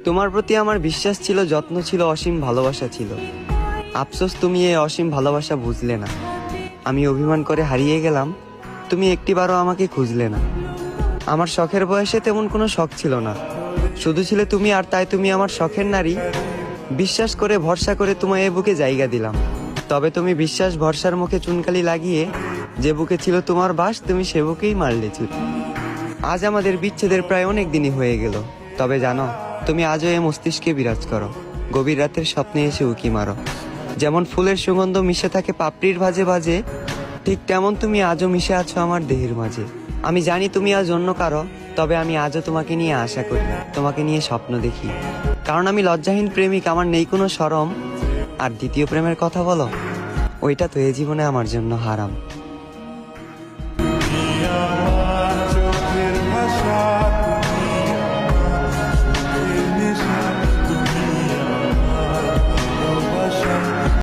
তোমার প্রতি আমার বিশ্বাস ছিল, যত্ন ছিল, অসীম ভালোবাসা ছিল। আফসোস তুমি এই অসীম ভালোবাসা বুঝলে না। আমি অভিমান করে হারিয়ে গেলাম, তুমি একটিবারও আমাকে খুঁজলে না। আমার শখের বয়সে তেমন কোনো শখ ছিল না, শুধু ছিলে তুমি, আর তাই তুমি আমার শখের নারী। বিশ্বাস করে ভরসা করে তোমায় এ বুকে জায়গা দিলাম, তবে তুমি বিশ্বাস ভরসার মুখে চুনকালি লাগিয়ে যে বুকে ছিল তোমার বাস, তুমি সে বুকেই মারলে ছুটি। আজ আমাদের বিচ্ছেদের প্রায় অনেক দিনই হয়ে গেল, তবে জানো তুমি আজও এ মস্তিষ্কে বিরাজ করো, গভীর রাতের স্বপ্নে এসে উকি মারো। যেমন ফুলের সুগন্ধ মিশে থাকে পাপড়ির ভাজে ভাজে, ঠিক তেমন তুমি আজও মিশে আছো আমার দেহের মাঝে। আমি জানি তুমি আজ অন্য কারো, তবে আমি আজও তোমাকে নিয়ে আশা করি, তোমাকে নিয়ে স্বপ্ন দেখি। কারণ আমি লজ্জাহীন প্রেমিক, আমার নেই কোনো শরম। আর দ্বিতীয় প্রেমের কথা বলো, ওইটা তো এ জীবনে আমার জন্য হারাম।